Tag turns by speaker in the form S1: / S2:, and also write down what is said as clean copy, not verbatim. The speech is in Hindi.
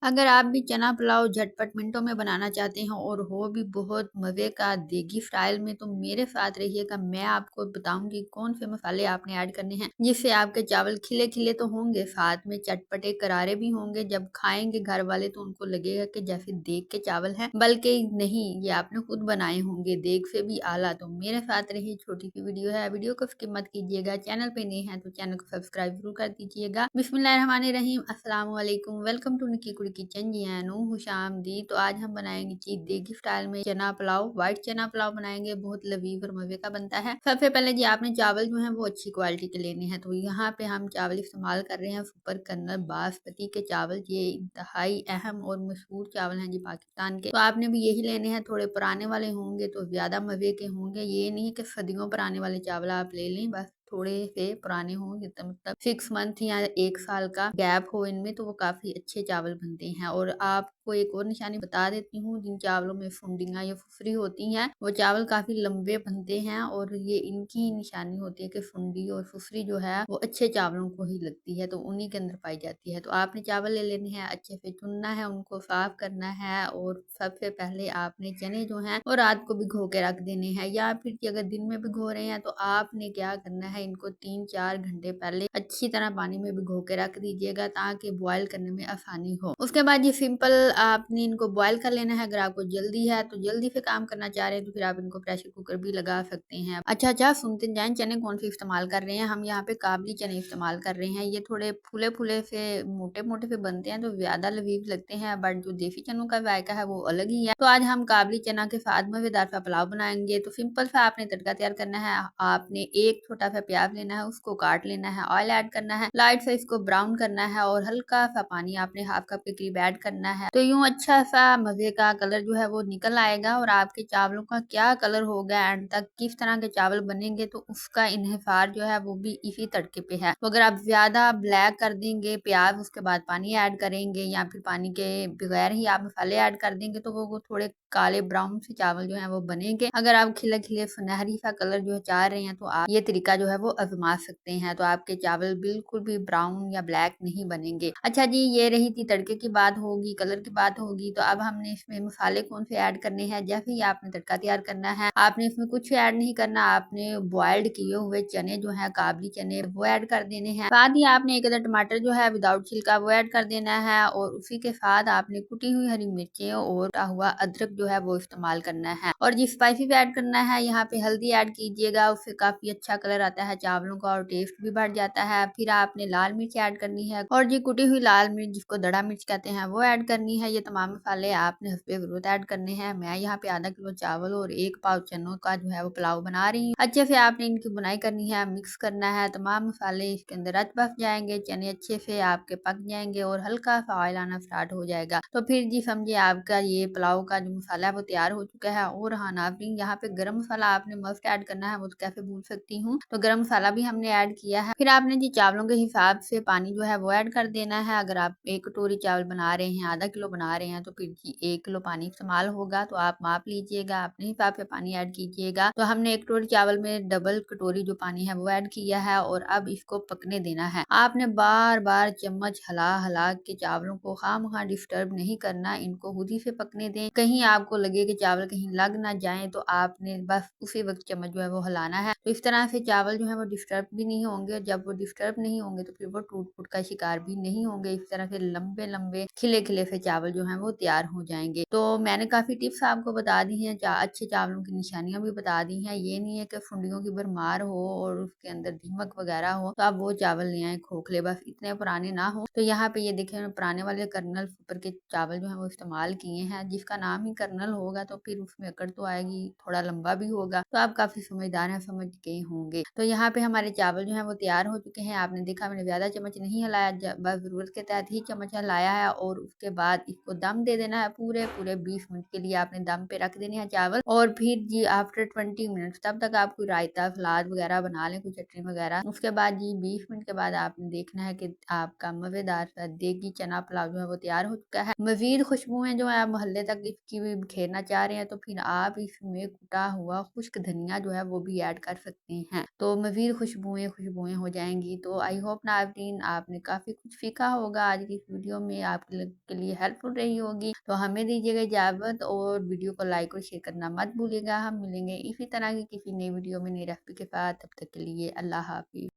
S1: अगर आप भी चना पुलाव झटपट मिनटों में बनाना चाहते हैं और हो भी बहुत मज़े का देगी स्टाइल में, तो मेरे साथ रहिएगा। मैं आपको बताऊंगी कौन से मसाले आपने ऐड करने हैं जिससे आपके चावल खिले खिले तो होंगे, साथ में चटपटे करारे भी होंगे। जब खाएंगे घर वाले तो उनको लगेगा कि जैसे देग के चावल हैं, बल्कि नहीं, ये आपने खुद बनाए होंगे, देग से भी आला। तो मेरे साथ रही छोटी सी वीडियो है, वीडियो को स्किप मत कीजिएगा। चैनल पे नए हैं तो चैनल को सब्सक्राइब जरूर कर दीजिएगा। बिस्मिल्लाहिर्रहमानिर्रहीम, अस्सलाम वालेकुम, वेलकम टू निकी कुड़ी किचन। जी नू खुशामदी। तो आज हम बनाएंगे जी देगी स्टाइल में चना पुलाव, व्हाइट चना पुलाव बनाएंगे, बहुत लजीज और मजे का बनता है। सबसे पहले जी आपने चावल जो है वो अच्छी क्वालिटी के लेने हैं। तो यहाँ पे हम चावल इस्तेमाल कर रहे हैं सुपर कन्नर बासमती के चावल। ये इंतहाई अहम और मशहूर चावल हैं जी पाकिस्तान के। तो आपने भी यही लेने हैं। थोड़े पुराने वाले होंगे तो ज्यादा मजे के होंगे। ये नहीं कि सदियों पुराने वाले चावल आप ले लें, बस थोड़े से पुराने हों, जितना मतलब 6 मंथ या 1 साल का गैप हो इनमें, तो वो काफी अच्छे चावल बनते हैं। और आपको एक और निशानी बता देती हूँ, जिन चावलों में फुंडियाँ या फुफरी होती हैं वो चावल काफी लंबे बनते हैं, और ये इनकी ही निशानी होती है कि फुंडी और फुफरी जो है वो अच्छे चावलों को ही लगती है, तो उन्हीं के अंदर पाई जाती है। तो आपने चावल ले लेने हैं, अच्छे से चुनना है, उनको साफ करना है। और सबसे पहले आपने चने जो हैं वो रात को भिगो के रख देने हैं, या फिर कि अगर दिन में भिगो रहे हैं तो आपने क्या करना है, इनको 3-4 घंटे पहले अच्छी तरह पानी में भिगो के रख दीजिएगा ताकि बॉयल करने में आसानी हो। उसके बाद ये सिंपल आपने इनको बॉयल कर लेना है। अगर आपको जल्दी है तो जल्दी से काम करना चाह रहे हैं तो फिर आप इनको प्रेशर कुकर भी लगा सकते हैं। अच्छा, सुनते जाएं, चने कौन से इस्तेमाल कर रहे हैं हम। यहाँ पे काबली चने इस्तेमाल कर रहे हैं। ये थोड़े फूले फूले से मोटे मोटे से बनते हैं तो ज्यादा लजीज लगते हैं, बट जो देसी चनों का जायका है वो अलग ही है। तो आज हम काबली चना के साथ मजेदार सा पुलाव बनाएंगे। तो सिंपल सा आपने तड़का तैयार करना है। आपने एक छोटा सा प्याज लेना है, उसको काट लेना है, ऑयल ऐड करना है, लाइट से इसको ब्राउन करना है, और हल्का सा पानी आपने हाफ कप के करीब ऐड करना है। तो यूं अच्छा सा मजे का कलर जो है वो निकल आएगा, और आपके चावलों का क्या कलर होगा एंड तक, किस तरह के चावल बनेंगे, तो उसका इन्हिसार जो है वो भी इसी तड़के पे है। तो अगर आप ज्यादा ब्लैक कर देंगे प्याज, उसके बाद पानी ऐड करेंगे, या फिर पानी के बगैर ही आप मसाले ऐड कर देंगे, तो वो थोड़े काले ब्राउन से चावल जो है वो बनेंगे। अगर आप खिले खिले सुनहरी सा कलर जो है चाह रहे हैं तो आप ये तरीका जो है वो आजमा सकते हैं। तो आपके चावल बिल्कुल भी ब्राउन या ब्लैक नहीं बनेंगे। अच्छा जी, ये रही थी तड़के की बात होगी, कलर की बात होगी। तो अब हमने इसमें मसाले कौन से ऐड करने हैं। जैसे ही आपने तड़का तैयार करना है, आपने इसमें कुछ ऐड नहीं करना। आपने बॉइल्ड किए हुए चने जो है, काबली चने, वो ऐड कर देने हैं। साथ ही आपने एक अदर टमाटर जो है विदाउट छिलका वो ऐड कर देना है, और उसी के साथ आपने कुटी हुई हरी मिर्चें और कटा हुआ अदरक जो है वो इस्तेमाल करना है। और जी स्पाइसी भी ऐड करना है। यहाँ पे हल्दी ऐड कीजिएगा, उससे काफी अच्छा कलर आता है चावलों का और टेस्ट भी बढ़ जाता है। फिर आपने लाल मिर्च ऐड करनी है, और जी कुटी हुई लाल मिर्च, जिसको दड़ा मिर्च कहते हैं, वो ऐड करनी है। ये तमाम मसाले आपने हस्बे जरूरत ऐड करने हैं। मैं यहाँ पे आधा किलो चावल और 1 पाव चनों का जो है वो पुलाव बना रही हूँ। अच्छे से आपने इनकी बुनाई करनी है, मिक्स करना है। तमाम मसाले इसके अंदर रच बस जाएंगे, चने अच्छे से आपके पक जाएंगे और हल्का सा ऑयल आना स्टार्ट हो जाएगा। तो फिर जी समझिए आपका ये पुलाव का जो मसाला है वो तैयार हो चुका है। और हाँ नाज़रीन, यहाँ पे गरम मसाला आपने मस्ट ऐड करना है, वो तो कैसे भूल सकती हूँ। तो गरम मसाला भी हमने ऐड किया है। फिर आपने जी चावलों के हिसाब से पानी जो है वो ऐड कर देना है। अगर आप 1 कटोरी चावल बना रहे हैं, आधा किलो बना रहे हैं, तो फिर जी 1 किलो पानी इस्तेमाल होगा। तो आप माप लीजिएगा, अपने हिसाब से पानी ऐड कीजिएगा। तो हमने 1 कटोरी चावल में डबल कटोरी जो पानी है वो ऐड किया है, और अब इसको पकने देना है। आपने बार बार चम्मच हिला हिला के चावलों को खामखा डिस्टर्ब नहीं करना, इनको खुद ही से पकने दें। कहीं आपको लगे कि चावल कहीं लग ना जाए तो आपने बस उसी वक्त चम्मच जो है वो हिलाना है। तो इस तरह से चावल जो है वो डिस्टर्ब भी नहीं होंगे, और जब वो डिस्टर्ब नहीं होंगे तो फिर वो टूट फूट का शिकार भी नहीं होंगे। इस तरह से लंबे लंबे खिले खिले से चावल जो है वो तैयार हो जाएंगे। तो मैंने काफी टिप्स आपको बता दी हैं, अच्छे चावलों की निशानियां भी बता दी हैं। ये नहीं है कि फुंडियों की भरमार हो और उसके अंदर दीमक वगैरह हो तो आप वो चावल ले आए खोखले, बस इतने पुराने ना हो। तो यहाँ पे ये देखें, पुराने वाले कर्नल सुपर के चावल जो है वो इस्तेमाल किए हैं। जिसका नाम ही कर्नल होगा तो फिर उसमें अकड़ तो आएगी, थोड़ा लंबा भी होगा। तो आप काफी समझदार हैं, समझ गए होंगे। तो यहाँ पे हमारे चावल जो है वो तैयार हो चुके हैं। आपने देखा मैंने ज्यादा चम्मच नहीं हिलाया, बस जरूरत के तहत ही चम्मच हिलाया है। और उसके बाद इसको दम दे देना है। पूरे पूरे 20 मिनट के लिए आपने दम पे रख देने हैं चावल। और फिर जी आफ्टर 20 मिनट, तब तक आप कोई रायता सलाद वगैरह बना लें, कोई चटनी वगैरह। उसके बाद जी 20 मिनट के बाद आपने देखना है कि आपका मजेदार सा देगी चना पुलाव जो है वो तैयार हो चुका है। मजीद खुशबुएं जो है आप मोहल्ले तक इसकी भी बिखेरना चाह रहे हैं तो फिर आप इसमें कुटा हुआ खुश्क धनिया जो है वो भी ऐड कर सकते हैं। तो मज़ीद खुशबुएँ खुशबुएँ हो जाएँगी। तो आई होप नाज़रीन आपने काफ़ी कुछ सीखा होगा आज की इस वीडियो में, आपके लिए हेल्पफुल रही होगी। तो हमें दीजिएगा इजाज़त और वीडियो को लाइक और शेयर करना मत भूलिएगा। हम मिलेंगे इसी तरह की किसी नई वीडियो में नई रेसिपी के साथ। तब तक के लिए अल्लाह हाफ़िज़।